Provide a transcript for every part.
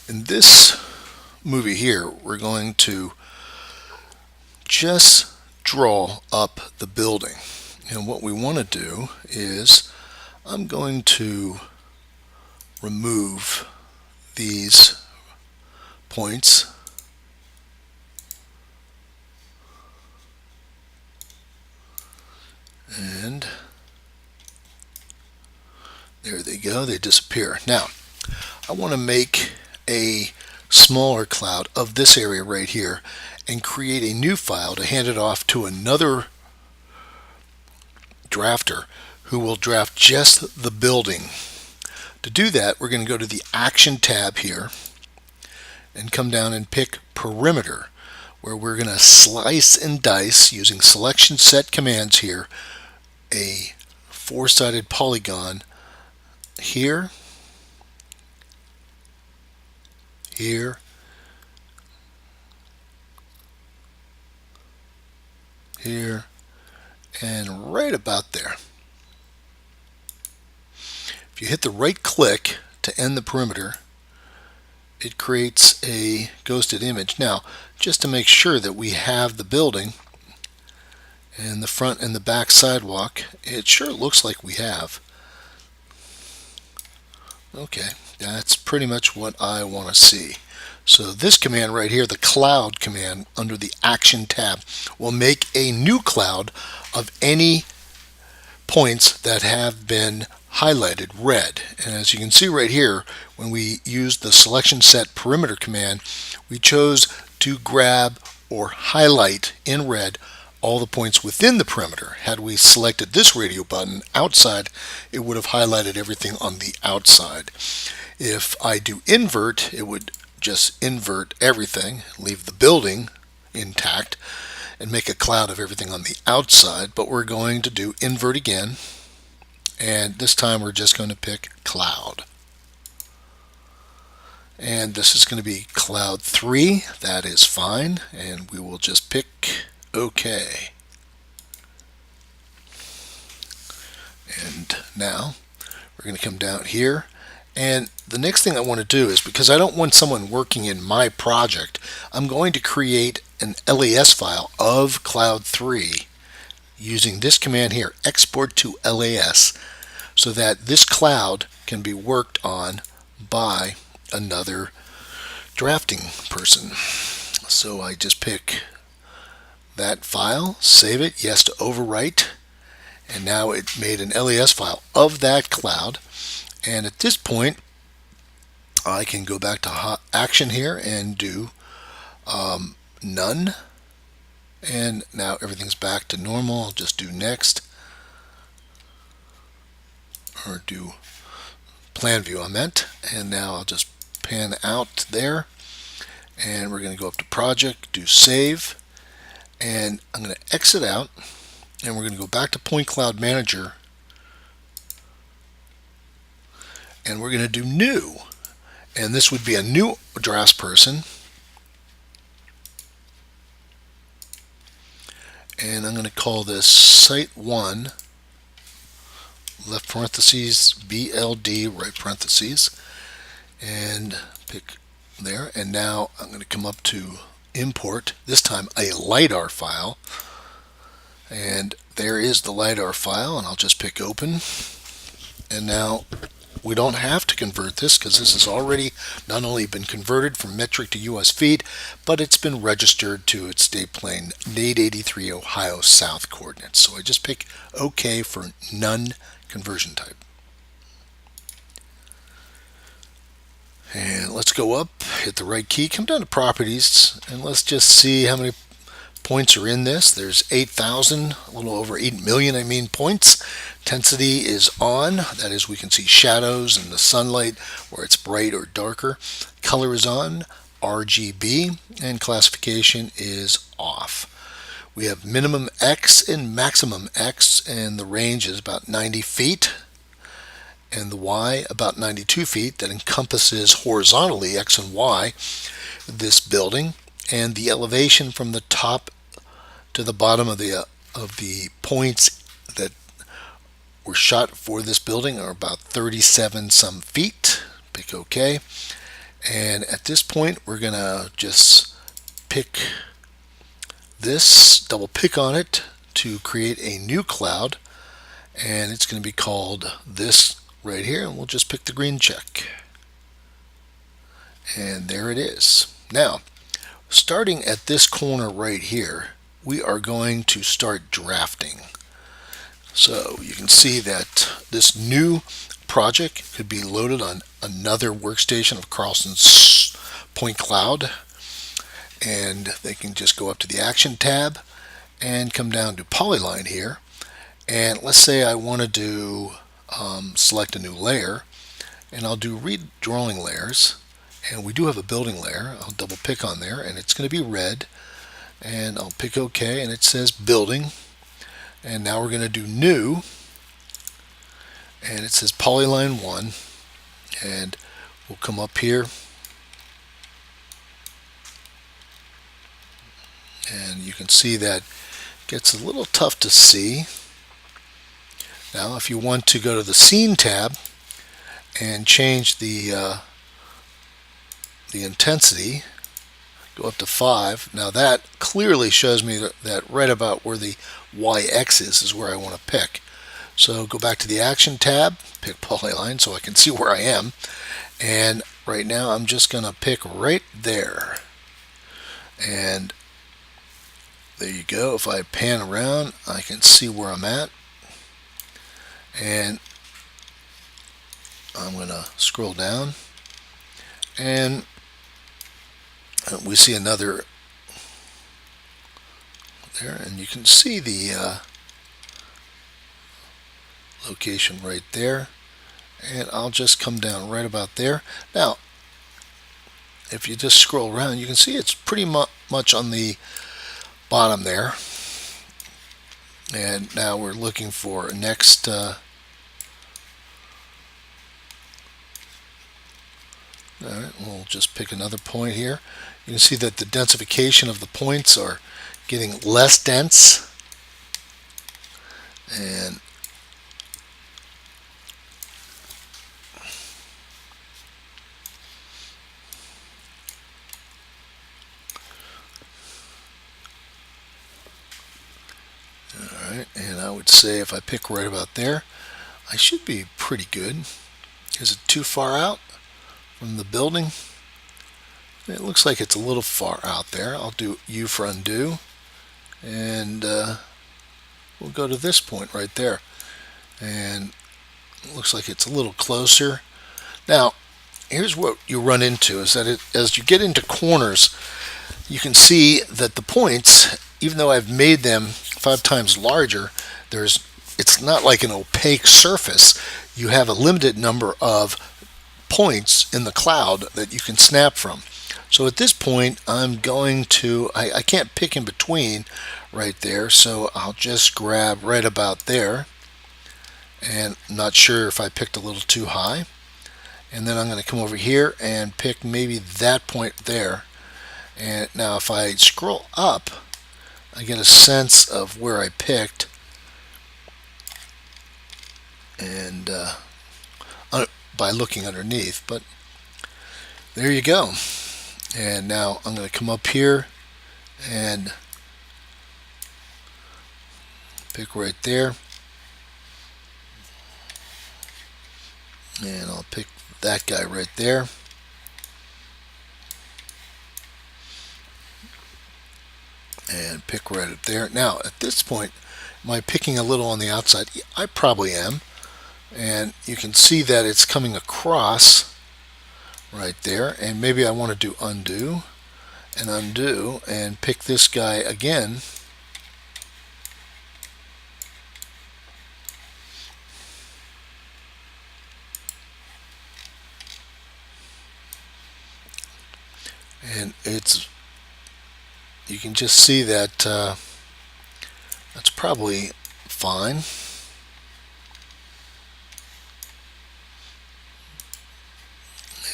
In this movie here, we're going to just draw up the building. And what we want to do is I'm going to remove these points and there they go, they disappear. Now I want to make a smaller cloud of this area right here and create a new file to hand it off to another drafter who will draft just the building. To do that, we're going to go to the Action tab here and come down and pick Perimeter, where we're going to slice and dice using selection set commands here a four-sided polygon here, here, here, and right about there. If you hit the right click to end the perimeter, it creates a ghosted image. Now, just to make sure that we have the building and the front and the back sidewalk, it sure looks like we have. Okay, that's pretty much what I want to see. So this command right here, the cloud command under the Action tab, will make a new cloud of any points that have been highlighted red. And as you can see right here, when we used the selection set perimeter command, we chose to grab or highlight in red all the points within the perimeter. Had we selected this radio button outside, it would have highlighted everything on the outside. If I do invert, it would just invert everything, leave the building intact, and make a cloud of everything on the outside. But we're going to do invert again, and this time we're just going to pick cloud. And this is going to be cloud 3. That is fine, and we will just pick OK. And now we're going to come down here, and the next thing I want to do is, because I don't want someone working in my project, I'm going to create an LAS file of cloud 3 using this command here, export to LAS, so that this cloud can be worked on by another drafting person. So I just pick that file, save it, yes to overwrite, and now it made an LAS file of that cloud. And at this point I can go back to Action here and do none, and now everything's back to normal. I'll just do next, or do plan view I meant, and now I'll just pan out there, and we're going to go up to project, do save, and I'm going to exit out, and we're going to go back to Point Cloud Manager, and we're going to do new, and this would be a new drafts person, and I'm going to call this Site 1 left parentheses BLD right parentheses, and pick there. And now I'm going to come up to import, this time a LiDAR file, and there is the LiDAR file, and I'll just pick open. And now we don't have to convert this, because this has already not only been converted from metric to US feet, but it's been registered to its state plane NADE 83 Ohio South coordinates. So I just pick OK for none conversion type. And let's go up, hit the right key, come down to properties, and let's just see how many points are in this. There's 8,000, a little over 8 million points. Intensity is on, that is, we can see shadows and the sunlight where it's bright or darker. Color is on, RGB, and classification is off. We have minimum X and maximum X, and the range is about 90 feet, and the Y about 92 feet. That encompasses horizontally X and Y this building, and the elevation from the top to the bottom of the points that were shot for this building are about 37 some feet. Pick OK. And at this point, we're going to just pick this, double pick on it to create a new cloud. And it's going to be called this right here. And we'll just pick the green check. And there it is. Now, starting at this corner right here, we are going to start drafting. So you can see that this new project could be loaded on another workstation of Carlson's point cloud, and they can just go up to the action tab and come down to Polyline here, and let's say I want to select a new layer, and I'll do redrawing layers, and we do have a building layer. I'll double pick on there and it's going to be red, and I'll pick OK and it says building. And now we're going to do new, and it says Polyline 1, and we'll come up here and you can see that gets a little tough to see. Now if you want to go to the scene tab and change the intensity, go up to 5. Now that clearly shows me that right about where the Y is where I want to pick. So go back to the action tab, pick Polyline so I can see where I am, and right now I'm just going to pick right there. And there you go. If I pan around, I can see where I'm at, and I'm going to scroll down, and we see another there, and you can see the location right there, and I'll just come down right about there. Now if you just scroll around, you can see it's pretty much on the bottom there, and now we're looking for next alright, we'll just pick another point here. You can see that the densification of the points are getting less dense, and alright, and I would say if I pick right about there, I should be pretty good. Is it too far out from the building? It looks like it's a little far out there. I'll do U for undo, and we'll go to this point right there, and it looks like it's a little closer. Now here's what you run into, is that as you get into corners, you can see that the points, even though I've made them 5 times larger, it's not like an opaque surface. You have a limited number of points in the cloud that you can snap from. So at this point, I'm going to, I can't pick in between right there, so I'll just grab right about there, and I'm not sure if I picked a little too high, and then I'm going to come over here and pick maybe that point there. And now if I scroll up, I get a sense of where I picked, and by looking underneath. But there you go. And now I'm going to come up here and pick right there, and I'll pick that guy right there, and pick right up there. Now at this point, am I picking a little on the outside? I probably am, and you can see that it's coming across right there, and maybe I want to do undo and undo and pick this guy again, and you can just see that that's probably fine.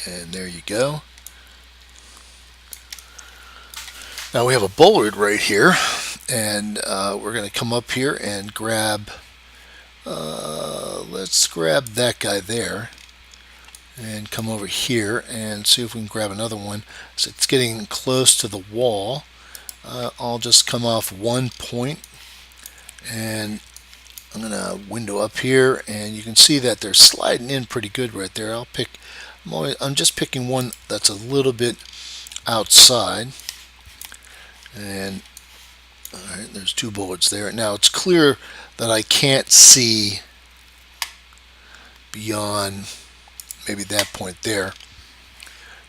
And there you go. Now we have a bollard right here, and we're going to come up here and grab, let's grab that guy there, and come over here and see if we can grab another one. So it's getting close to the wall. I'll just come off one point, and I'm going to window up here, and you can see that they're sliding in pretty good right there. I'm just picking one that's a little bit outside, and all right, there's two bullets there. Now it's clear that I can't see beyond maybe that point there,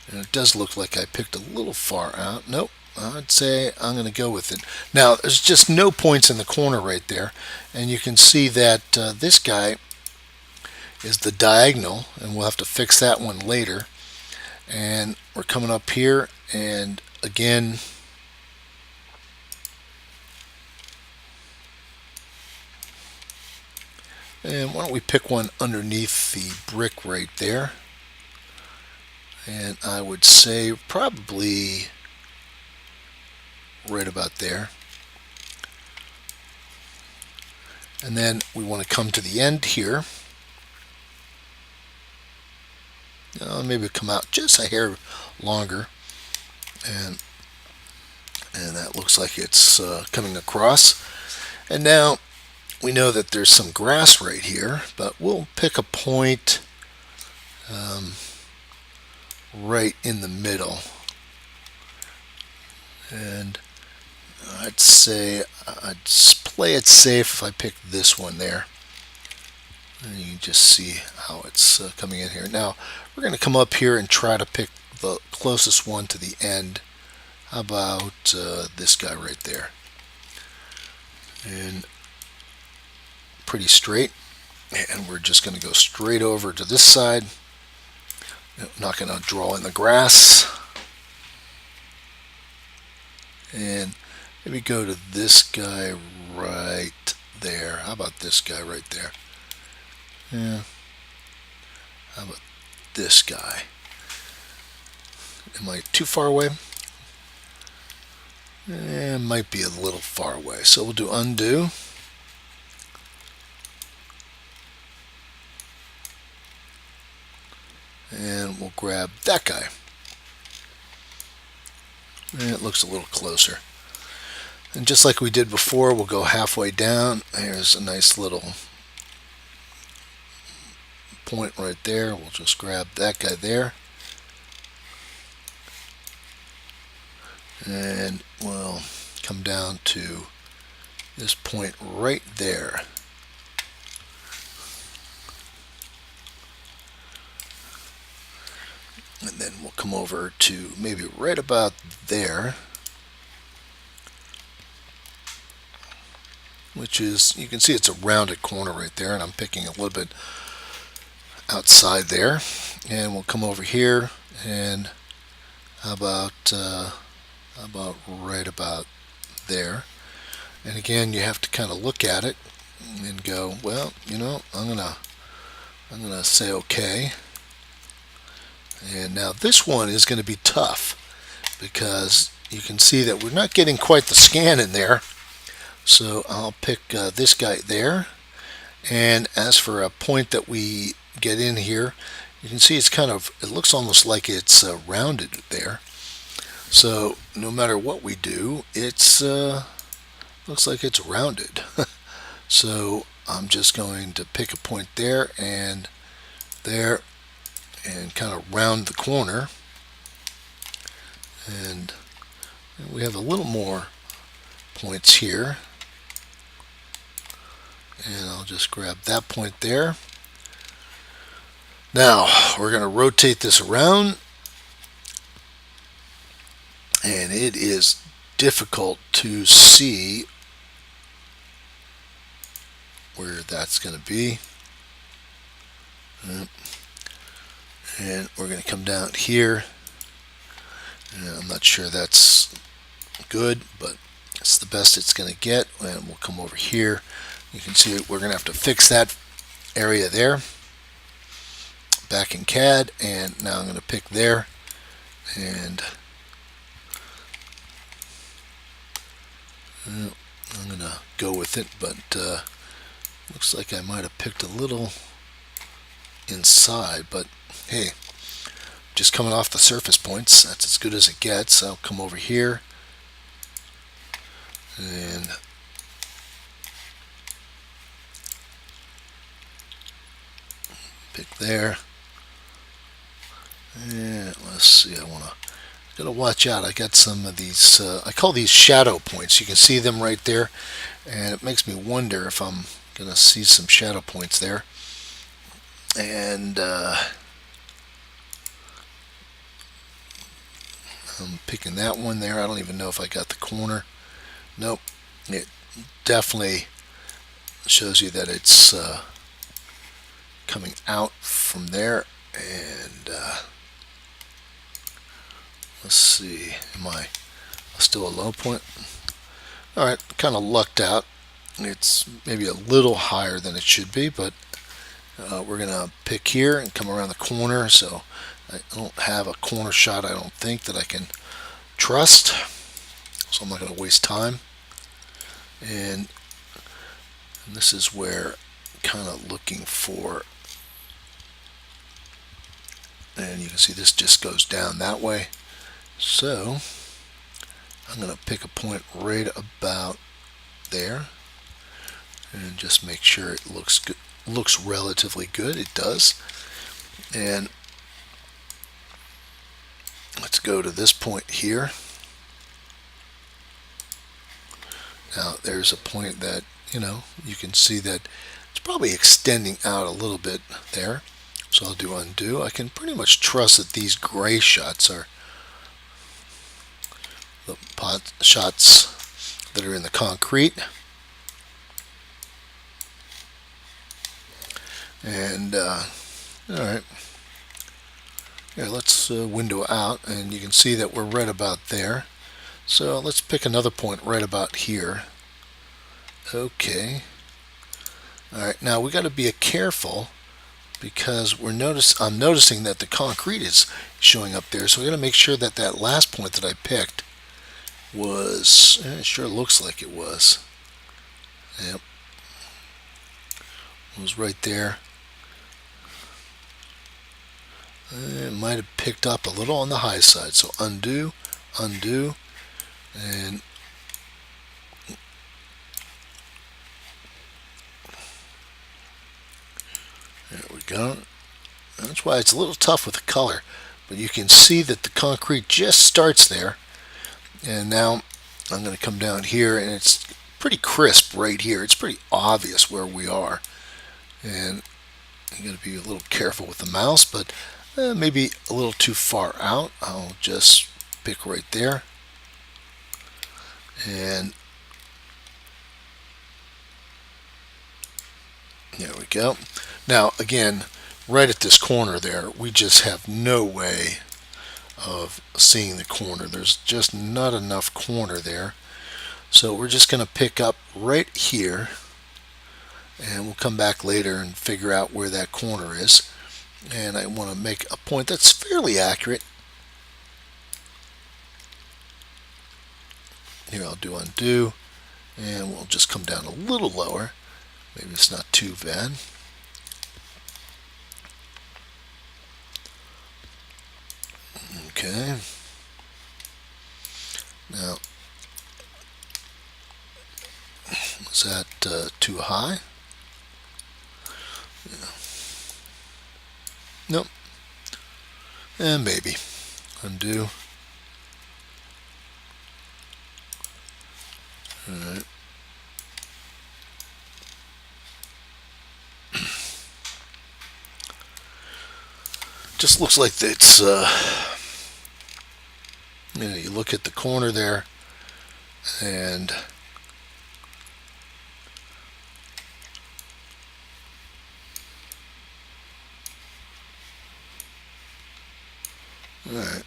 and it does look like I picked a little far out. Nope, I'd say I'm going to go with it. Now there's just no points in the corner right there, and you can see that this guy is the diagonal, and we'll have to fix that one later. And we're coming up here, and again, and why don't we pick one underneath the brick right there, and I would say probably right about there. And then we want to come to the end here. Maybe come out just a hair longer, and that looks like it's coming across. And now we know that there's some grass right here, but we'll pick a point right in the middle, and I'd say I'd play it safe if I pick this one there. And you can just see how it's coming in here. Now we're going to come up here and try to pick the closest one to the end. How about this guy right there? And pretty straight. And we're just going to go straight over to this side. Not going to draw in the grass. And maybe go to this guy right there. How about this guy right there? Yeah. How about this guy? Am I too far away? It might be a little far away. So we'll do undo. And we'll grab that guy. And it looks a little closer. And just like we did before, we'll go halfway down. Here's a nice little point right there. We'll just grab that guy there, and we'll come down to this point right there. And then we'll come over to maybe right about there, which is, you can see it's a rounded corner right there, and I'm picking a little bit outside there. And we'll come over here, and how about right about there. And again, you have to kind of look at it and go, well, I'm gonna say okay. And now this one is going to be tough, because you can see that we're not getting quite the scan in there. So I'll pick this guy there. And as for a point that we get in here, you can see it looks almost like it's rounded there. So no matter what we do, it's looks like it's rounded. So I'm just going to pick a point there and there, and kind of round the corner. And we have a little more points here. And I'll just grab that point there. Now we're going to rotate this around, and it is difficult to see where that's going to be. And we're going to come down here, and I'm not sure that's good, but it's the best it's going to get. And we'll come over here. You can see we're going to have to fix that area there back in CAD, and now I'm going to pick there, and I'm going to go with it, but looks like I might have picked a little inside, but hey, just coming off the surface points, that's as good as it gets. I'll come over here and pick there. And let's see, gotta watch out. I got some of these, I call these shadow points. You can see them right there, and it makes me wonder if I'm gonna see some shadow points there. And I'm picking that one there. I don't even know if I got the corner. Nope. It definitely shows you that it's coming out from there. And let's see, am I still a low point? Alright, kind of lucked out. It's maybe a little higher than it should be, but we're going to pick here and come around the corner. So I don't have a corner shot, I don't think, that I can trust. So I'm not going to waste time. And this is where kind of looking for, and you can see this just goes down that way. So I'm going to pick a point right about there and just make sure it looks good, looks relatively good. It does. And let's go to this point here. Now there's a point that, you can see that it's probably extending out a little bit there. So I'll do undo. I can pretty much trust that these gray shots are the pot shots that are in the concrete. And alright, here, let's window out, and you can see that we're right about there. So let's pick another point right about here. Okay. Alright, now we got to be careful because I'm noticing that the concrete is showing up there. So we got to make sure that that last point that I picked was, it sure looks like it was. Yep. It was right there. It might have picked up a little on the high side. So undo, undo, and there we go. That's why it's a little tough with the color, but you can see that the concrete just starts there. And now I'm going to come down here, and it's pretty crisp right here. It's pretty obvious where we are, and you got to be a little careful with the mouse, but maybe a little too far out. I'll just pick right there, and there we go. Now again, right at this corner there, we just have no way of seeing the corner. There's just not enough corner there. So we're just going to pick up right here, and we'll come back later and figure out where that corner is. And I want to make a point that's fairly accurate. Here I'll do undo, and we'll just come down a little lower. Maybe it's not too bad. Okay. Now, is that too high? Yeah. Nope. And maybe. Undo. Alright. Just looks like it's, you look at the corner there, and alright.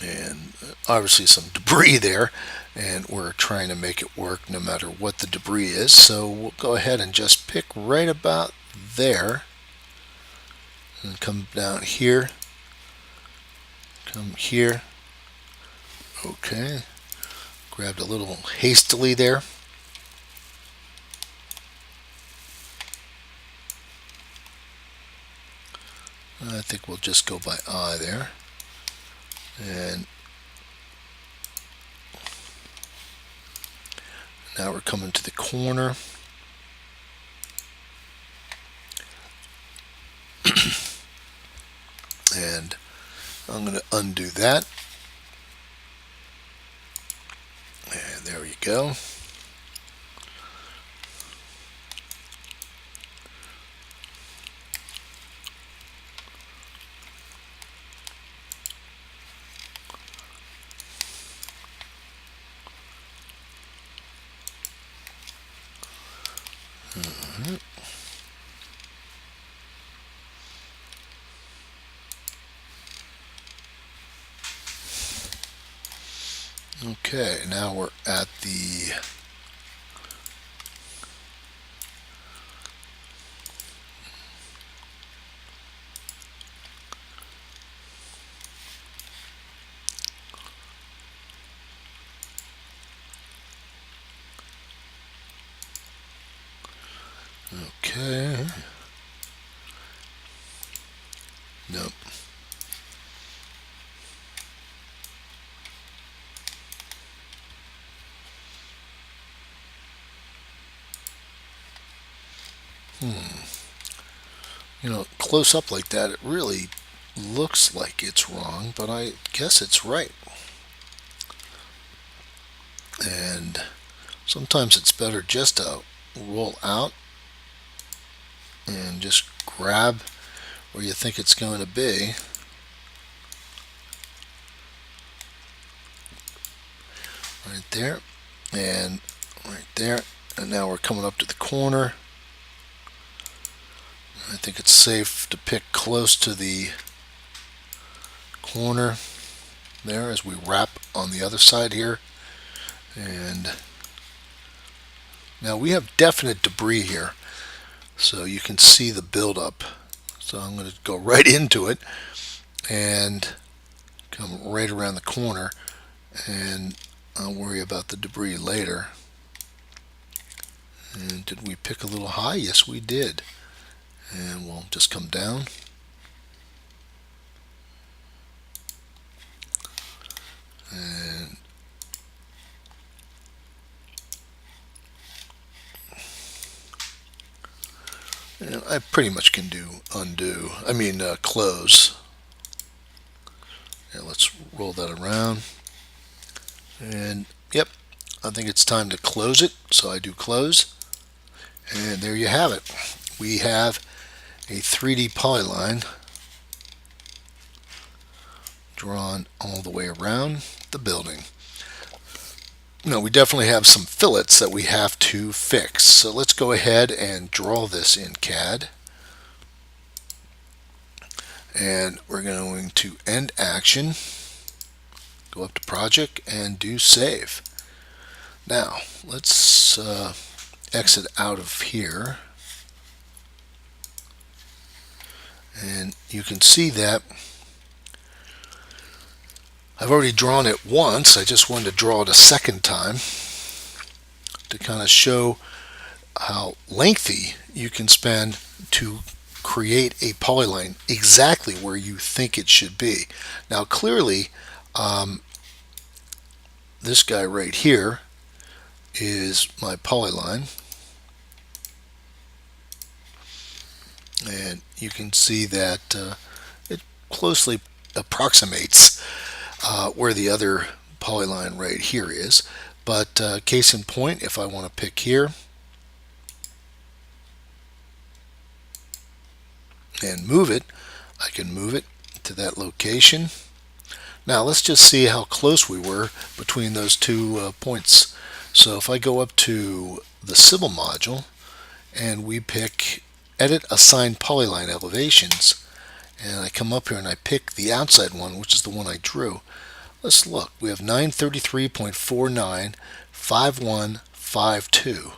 And obviously some debris there, and we're trying to make it work no matter what the debris is. So we'll go ahead and just pick right about there and come down here, come here. Okay, grabbed a little hastily there. I think we'll just go by eye there. And now we're coming to the corner. And I'm going to undo that. And there you go. Okay, now we're at the okay. Nope. You know, close up like that, it really looks like it's wrong, but I guess it's right. And sometimes it's better just to roll out and just grab where you think it's going to be. Right there, and right there, and now we're coming up to the corner. I think it's safe to pick close to the corner there as we wrap on the other side here. And now we have definite debris here, so you can see the buildup. So I'm going to go right into it and come right around the corner, and I'll worry about the debris later. And did we pick a little high? Yes, we did. And we'll just come down. And I pretty much can do close. Yeah, let's roll that around. And yep, I think it's time to close it. So I do close. And there you have it. We have a 3D polyline drawn all the way around the building. Now we definitely have some fillets that we have to fix. So let's go ahead and draw this in CAD. And we're going to end action, go up to project, and do save. Now let's exit out of here. And you can see that I've already drawn it once. I just wanted to draw it a second time to kind of show how lengthy you can spend to create a polyline exactly where you think it should be. Now clearly this guy right here is my polyline, and you can see that it closely approximates where the other polyline right here is. But case in point, if I want to pick here and move it, I can move it to that location. Now let's just see how close we were between those two points. So if I go up to the civil module and we pick edit assign polyline elevations, and I come up here and I pick the outside one, which is the one I drew, let's look. We have 933.49, 5152.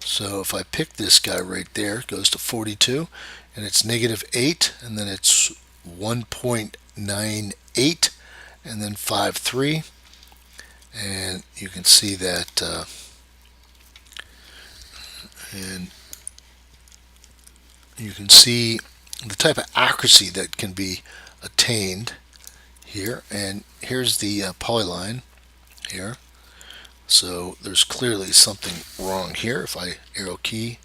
So if I pick this guy right there, it goes to 42, and it's -8, and then it's 1.98, and then 53, and you can see that, and you can see the type of accuracy that can be attained here. And here's the polyline here. So there's clearly something wrong here. If I arrow key,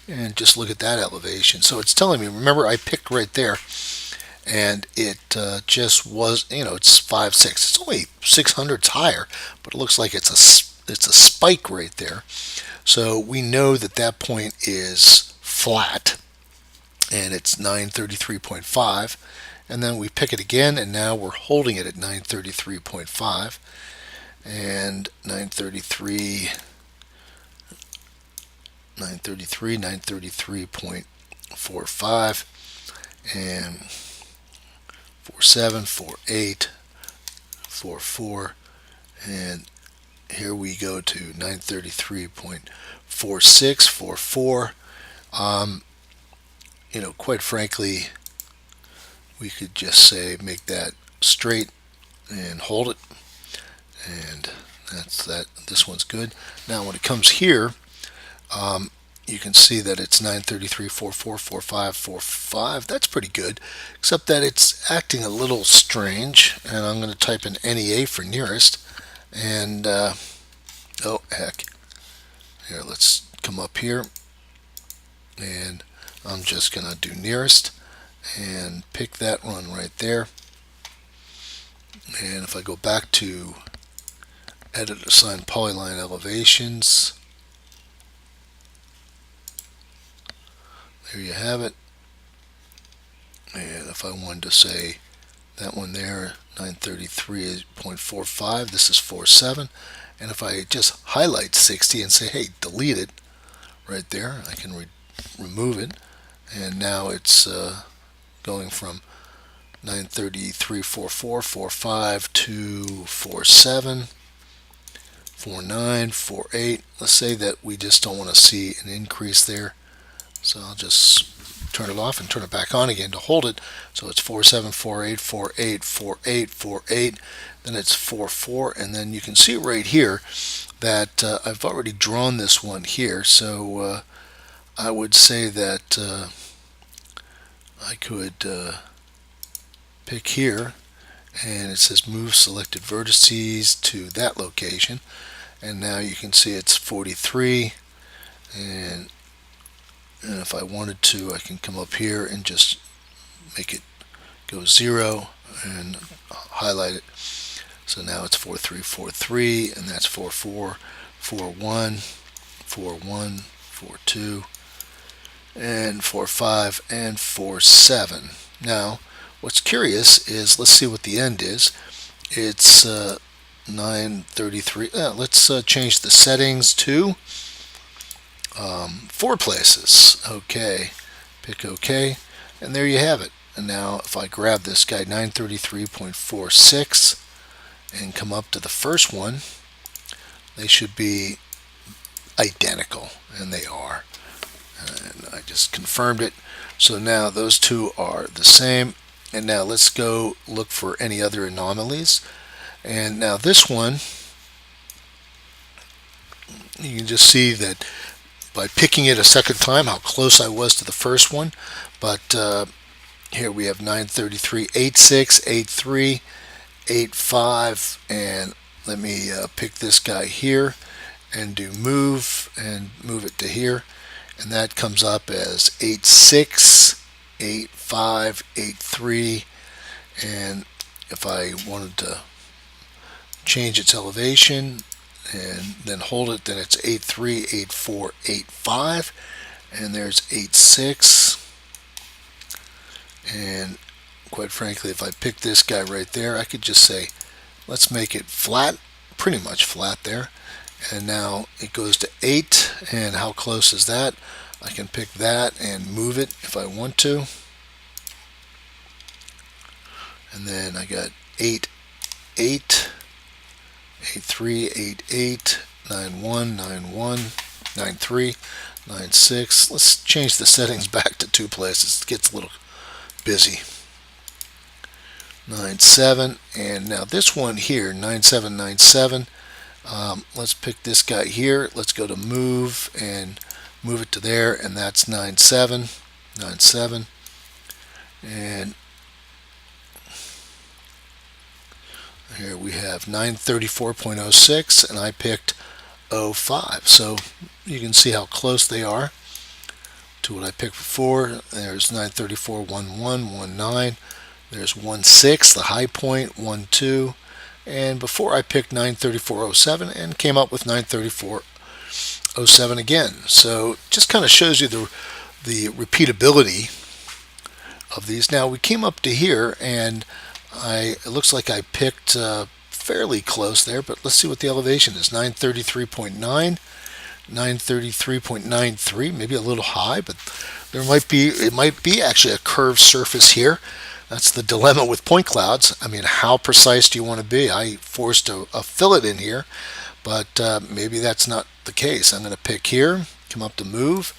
and just look at that elevation. So it's telling me, remember I picked right there, and it just was, it's 5.6. It's only 600s higher, but it looks like it's a spike right there. So we know that that point is flat, and it's 933.5. And then we pick it again, and now we're holding it at 933.5, and 933.45, and 47, 48, 44, and here we go to 933.46, 44. Quite frankly, we could just say make that straight and hold it, and that's that. This one's good. Now when it comes here, you can see that it's 933.444545. That's pretty good, except that it's acting a little strange, and I'm going to type in NEA for nearest, and oh heck, here, let's come up here, and I'm just going to do nearest and pick that one right there. And if I go back to edit assign polyline elevations, there you have it. And if I wanted to say that one there, 933.45, this is 47. And if I just highlight 60 and say, hey, delete it right there, I can remove it. And now it's going from 933.4445 to 47, 49, 48. Let's say that we just don't want to see an increase there, so I'll just turn it off and turn it back on again to hold it. So it's 47, 48, 48, 48, 48. Then it's 44, and then you can see right here that I've already drawn this one here. So I would say that I could pick here, and it says move selected vertices to that location, and now you can see it's 43, and if I wanted to, I can come up here and just make it go 0 and highlight it. So now it's 4343, and that's 44, 41, 41, 42, and 45, and 47. Now what's curious is, let's see what the end is. It's 933. Let's change the settings to 4 places. Okay, pick OK, and there you have it. And now if I grab this guy, 933.46, and come up to the first one, they should be identical, and they are. And I just confirmed it. So now those two are the same. And now let's go look for any other anomalies. And now this one, you can just see that by picking it a second time how close I was to the first one. But here we have 933.86, 83, 85, and let me pick this guy here and do move and move it to here, and that comes up as 86, 85, 83, and if I wanted to change its elevation and then hold it, then it's 83, 84, 85, and there's 86, and quite frankly, if I pick this guy right there, I could just say let's make it flat, pretty much flat there, and now it goes to 8, and how close is that? I can pick that and move it if I want to. and then I got 8, 8, 8, 3, 8, 8, 9, 1, 9, 1, 9, 3, 9, 6. Let's change the settings back to two places. It gets a little busy. 9, 7, and now this one here, 9, 7, 9, 7. Let's pick this guy here. Let's go to move and move it to there, and that's 9, 7, 9, 7. And here we have 934.06, and I picked 05. So you can see how close they are to what I picked before. There's 934.11, 19. There's 16, the high point, 12. And before I picked 934.07 and came up with 934.07 again. So just kind of shows you the repeatability of these. Now we came up to here, and it looks like I picked fairly close there, but let's see what the elevation is. 933.9, 933.93, maybe a little high, but it might be actually a curved surface here. That's the dilemma with point clouds. I mean, how precise do you want to be? I forced a fillet in here, but maybe that's not the case. I'm going to pick here, come up to move,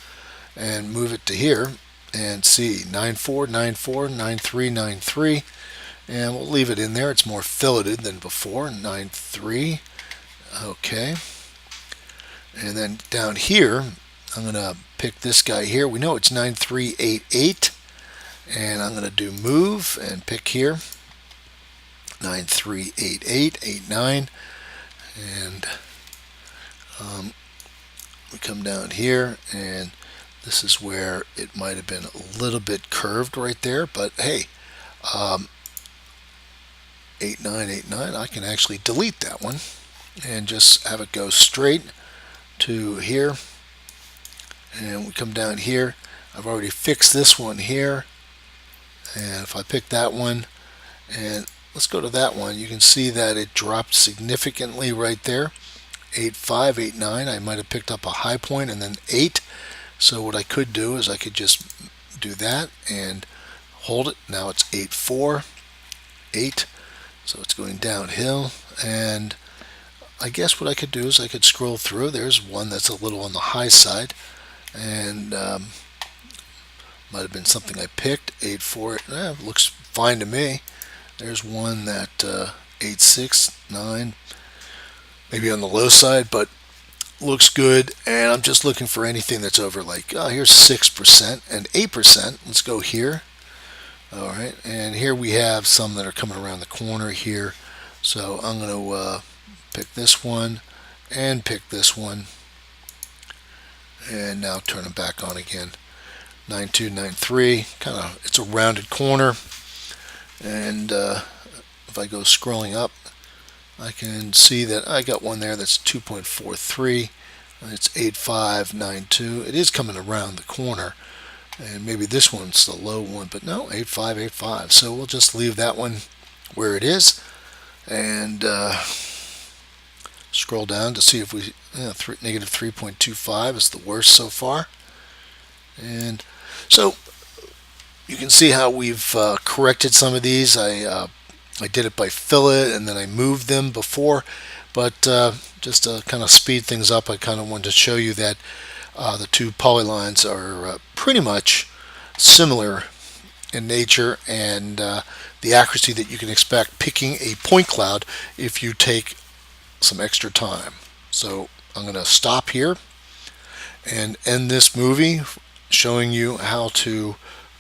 and move it to here, and see 9.4, 9.4, 9.3, 9.3, and we'll leave it in there. It's more filleted than before. 9.3, okay. And then down here, I'm going to pick this guy here. We know it's 9.388. And I'm going to do move and pick here 9388, 89, and we come down here, and this is where it might have been a little bit curved right there, but hey, 8989, I can actually delete that one and just have it go straight to here. And we come down here. I've already fixed this one here. And if I pick that one, and let's go to that one, you can see that it dropped significantly right there. 8.5, 8.9. I might have picked up a high point and then 8. So what I could do is I could just do that and hold it. Now it's 8.4, 8. So it's going downhill. And I guess what I could do is I could scroll through. There's one that's a little on the high side. And might have been something I picked. 8.4, looks fine to me. There's one that 8.6, 9, maybe on the low side, but looks good. And I'm just looking for anything that's over like, here's 6% and 8%. Let's go here. All right, and here we have some that are coming around the corner here. So I'm going to pick this one and pick this one, and now turn them back on again. 9.2, 9.3, kind of, it's a rounded corner, and if I go scrolling up, I can see that I got one there that's 2.43. It's 8.5, 9.2. It is coming around the corner, and maybe this one's the low one, but no, 8.5, 8.5. So we'll just leave that one where it is, and scroll down to see if we negative 3.25 is the worst so far. And so you can see how we've corrected some of these. I did it by fillet, and then I moved them before, but just to kind of speed things up, I kind of wanted to show you that the two polylines are pretty much similar in nature, and the accuracy that you can expect picking a point cloud if you take some extra time. So I'm going to stop here and end this movie showing you how to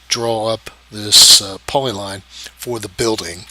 draw up this polyline for the building